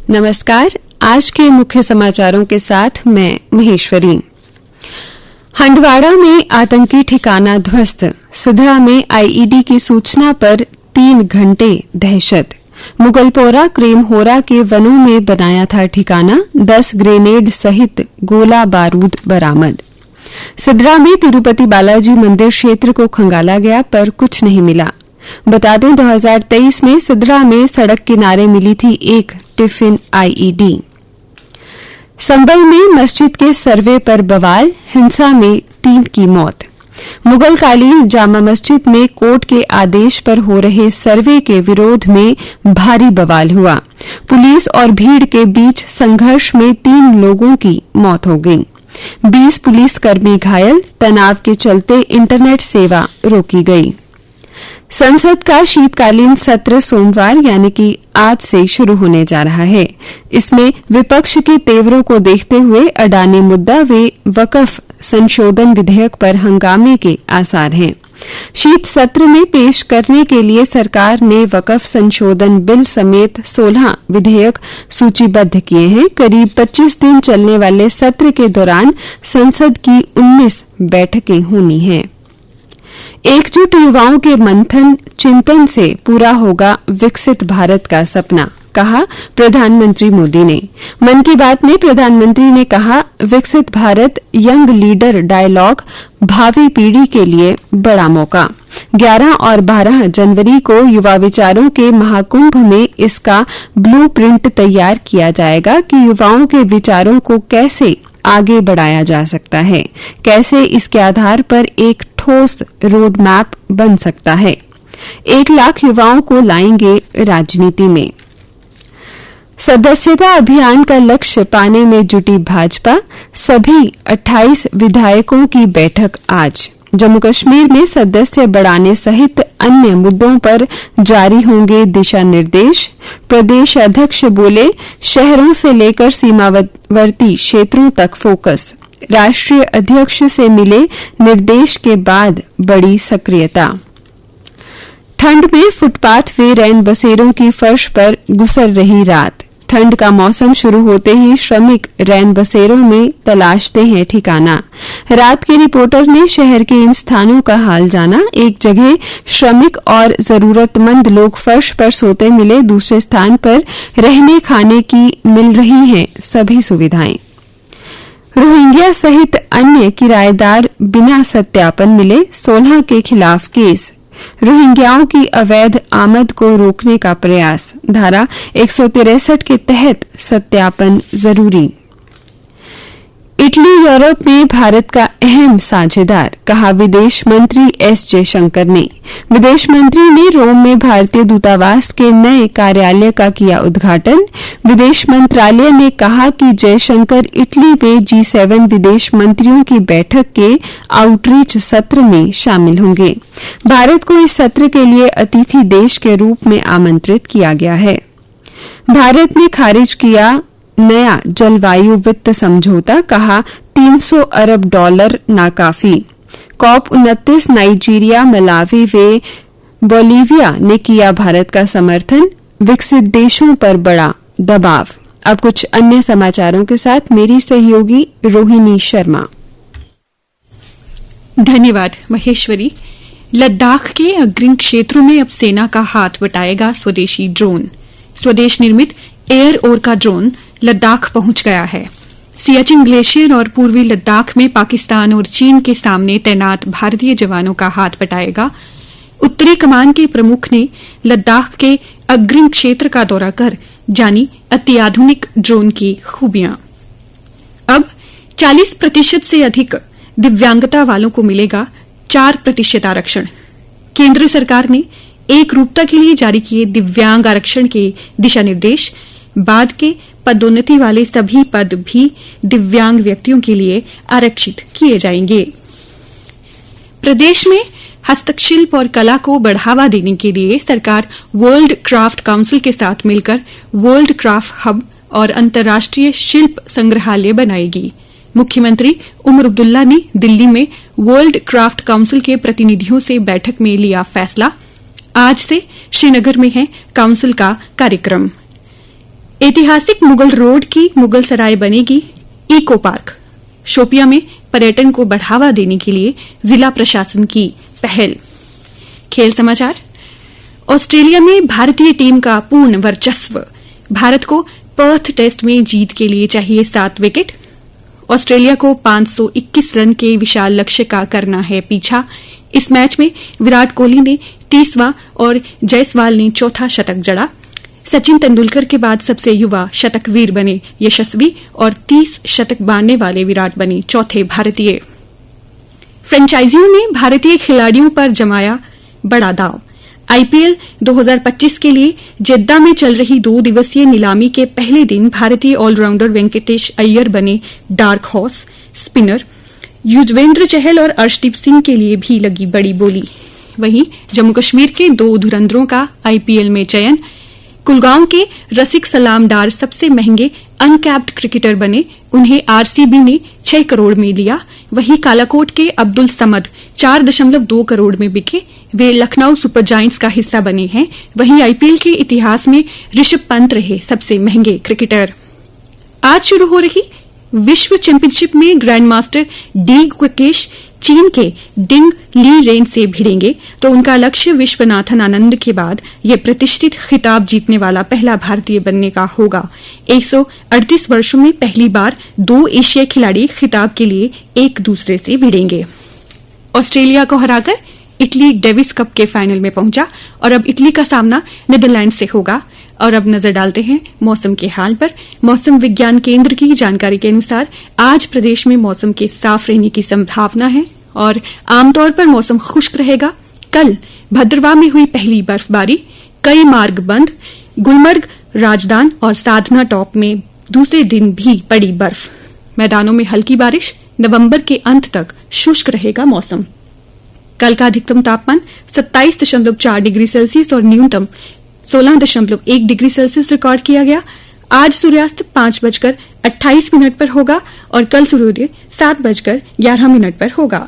नमस्कार। आज के मुख्य समाचारों के साथ मैं महेश्वरी। हंडवाड़ा में आतंकी ठिकाना ध्वस्त, सिधरा में आईईडी की सूचना पर 3 घंटे दहशत। मुगलपोरा क्रेमहोरा के वनों में बनाया था ठिकाना, 10 ग्रेनेड सहित गोला बारूद बरामद। सिधरा में तिरुपति बालाजी मंदिर क्षेत्र को खंगाला गया पर कुछ नहीं मिला। बता दें 2023 में सिधरा में सड़क किनारे मिली थी एक टिफिन आईईडी। संभल में मस्जिद के सर्वे पर बवाल, हिंसा में 3 की मौत। मुगलकालीन जामा मस्जिद में कोर्ट के आदेश पर हो रहे सर्वे के विरोध में भारी बवाल हुआ। पुलिस और भीड़ के बीच संघर्ष में 3 लोगों की मौत हो गई। 20 पुलिसकर्मी घायल, तनाव के चलते इंटरनेट सेवा रोकी गई। संसद का शीतकालीन सत्र सोमवार यानी कि आज से शुरू होने जा रहा है। इसमें विपक्ष के तेवरों को देखते हुए अडानी मुद्दा व वक्फ संशोधन विधेयक पर हंगामे के आसार हैं। शीत सत्र में पेश करने के लिए सरकार ने वक्फ संशोधन बिल समेत 16 विधेयक सूचीबद्ध किए हैं। करीब 25 दिन चलने वाले सत्र के दौरान संसद की 19 बैठकें होनी हैं। एकजुट युवाओं के मंथन चिंतन से पूरा होगा विकसित भारत का सपना, कहा प्रधानमंत्री मोदी ने। मन की बात में प्रधानमंत्री ने कहा, विकसित भारत यंग लीडर डायलॉग भावी पीढ़ी के लिए बड़ा मौका। 11 और 12 जनवरी को युवा विचारों के महाकुंभ में इसका ब्लूप्रिंट तैयार किया जाएगा कि युवाओं के विचारों को कैसे आगे बढ़ाया जा सकता है, कैसे इसके आधार पर एक ठोस रोड मैप बन सकता है। 1 लाख युवाओं को लाएंगे राजनीति में। सदस्यता अभियान का लक्ष्य पाने में जुटी भाजपा, सभी 28 विधायकों की बैठक आज। जम्मू कश्मीर में सदस्य बढ़ाने सहित अन्य मुद्दों पर जारी होंगे दिशा निर्देश। प्रदेश अध्यक्ष बोले, शहरों से लेकर सीमावर्ती क्षेत्रों तक फोकस। राष्ट्रीय अध्यक्ष से मिले निर्देश के बाद बड़ी सक्रियता। ठंड में फुटपाथ व रैन बसेरों की फर्श पर गुजर रही रात। ठंड का मौसम शुरू होते ही श्रमिक रैन बसेरों में तलाशते हैं ठिकाना। रात के रिपोर्टर ने शहर के इन स्थानों का हाल जाना। एक जगह श्रमिक और जरूरतमंद लोग फर्श पर सोते मिले, दूसरे स्थान पर रहने खाने की मिल रही हैं सभी सुविधाएं। रोहिंग्या सहित अन्य किराएदार बिना सत्यापन मिले, 16 के खिलाफ केस। रोहिंग्याओं की अवैध आमद को रोकने का प्रयास, धारा 163 के तहत सत्यापन जरूरी। इटली यूरोप में भारत का अहम साझेदार, कहा विदेश मंत्री एस जयशंकर ने। विदेश मंत्री ने रोम में भारतीय दूतावास के नए कार्यालय का किया उद्घाटन। विदेश मंत्रालय ने कहा कि जयशंकर इटली में G7 विदेश मंत्रियों की बैठक के आउटरीच सत्र में शामिल होंगे। भारत को इस सत्र के लिए अतिथि देश के रूप में आमंत्रित किया गया है। भारत ने खारिज किया नया जलवायु वित्त समझौता, कहा $300 अरब नाकाफी। COP29 नाइजीरिया, मलावी व बोलीविया ने किया भारत का समर्थन, विकसित देशों पर बड़ा दबाव। अब कुछ अन्य समाचारों के साथ मेरी सहयोगी रोहिणी शर्मा। धन्यवाद महेश्वरी। लद्दाख के अग्रिम क्षेत्रों में अब सेना का हाथ बटाएगा स्वदेशी ड्रोन। स्वदेश निर्मित एयर ओर का ड्रोन लद्दाख पहुंच गया है। सियाचिन ग्लेशियर और पूर्वी लद्दाख में पाकिस्तान और चीन के सामने तैनात भारतीय जवानों का हाथ बटाएगा। उत्तरी कमान के प्रमुख ने लद्दाख के अग्रिम क्षेत्र का दौरा कर जानी अत्याधुनिक ड्रोन की खूबियां। अब 40% से अधिक दिव्यांगता वालों को मिलेगा 4% आरक्षण। केंद्र सरकार ने एक रूपता के लिए जारी किए दिव्यांग आरक्षण के दिशा निर्देश। बाद के पदोन्नति वाले सभी पद भी दिव्यांग व्यक्तियों के लिए आरक्षित किए जाएंगे। प्रदेश में हस्तशिल्प और कला को बढ़ावा देने के लिए सरकार वर्ल्ड क्राफ्ट काउंसिल के साथ मिलकर वर्ल्ड क्राफ्ट हब और अंतर्राष्ट्रीय शिल्प संग्रहालय बनाएगी। मुख्यमंत्री उमर अब्दुल्ला ने दिल्ली में वर्ल्ड क्राफ्ट काउंसिल के प्रतिनिधियों से बैठक में लिया फैसला। आज से श्रीनगर में है काउंसिल का कार्यक्रम। ऐतिहासिक मुगल रोड की मुगल सराय बनेगी इको पार्क। शोपिया में पर्यटन को बढ़ावा देने के लिए जिला प्रशासन की पहल। खेल समाचार। ऑस्ट्रेलिया में भारतीय टीम का पूर्ण वर्चस्व। भारत को पर्थ टेस्ट में जीत के लिए चाहिए 7 विकेट। ऑस्ट्रेलिया को 521 रन के विशाल लक्ष्य का करना है पीछा। इस मैच में विराट कोहली ने 30वां और जायसवाल ने 4था शतक जड़ा। सचिन तेंदुलकर के बाद सबसे युवा शतकवीर बने यशस्वी और 30 शतक बांधने वाले विराट बने चौथे भारतीय। फ्रेंचाइजियों ने भारतीय खिलाड़ियों पर जमाया बड़ा दांव। आईपीएल 2025 के लिए जेद्दा में चल रही 2 दिवसीय नीलामी के पहले दिन भारतीय ऑलराउंडर वेंकटेश अय्यर बने dark horse spinner. Yuzvendra Chahal और अर्शदीप सिंह के लिए भी लगी बड़ी बोली। वहीं जम्मू कश्मीर के 2 धुरंधरों का आईपीएल में चयन। कुलगांव के रसिक सलाम डार सबसे महंगे अनकैप्ड क्रिकेटर बने, उन्हें आरसीबी ने 6 करोड़ में लिया। वहीं कालाकोट के अब्दुल समद 4.2 करोड़ में बिके, वे लखनऊ सुपर जायंट्स का हिस्सा बने हैं। वहीं आईपीएल के इतिहास में ऋषभ पंत रहे सबसे महंगे क्रिकेटर। आज शुरू हो रही विश्व चैंपियनशिप में ग्रैंड मास्टर डी गुकेश चीन के डिंग ली रेन से भिड़ेंगे तो उनका लक्ष्य विश्वनाथन आनंद के बाद ये प्रतिष्ठित खिताब जीतने वाला पहला भारतीय बनने का होगा। 138 वर्षों में पहली बार 2 एशियाई खिलाड़ी खिताब के लिए एक दूसरे से भिड़ेंगे। ऑस्ट्रेलिया को हराकर इटली डेविस कप के फाइनल में पहुंचा और अब इटली का सामना नीदरलैंड से होगा। और अब नजर डालते हैं मौसम के हाल पर। मौसम विज्ञान केंद्र की जानकारी के अनुसार आज प्रदेश में मौसम के साफ रहने की संभावना है और आमतौर पर मौसम खुश्क रहेगा। कल भद्रवाह में हुई पहली बर्फबारी, कई मार्ग बंद। गुलमर्ग, राजदान और साधना टॉप में दूसरे दिन भी पड़ी बर्फ। मैदानों में हल्की बारिश। नवंबर के अंत तक शुष्क रहेगा मौसम। कल का अधिकतम तापमान 27.4 डिग्री सेल्सियस और न्यूनतम 16.1 डिग्री सेल्सियस रिकॉर्ड किया गया। आज सूर्यास्त 5:28 पर होगा और कल सूर्योदय 7:11 पर होगा।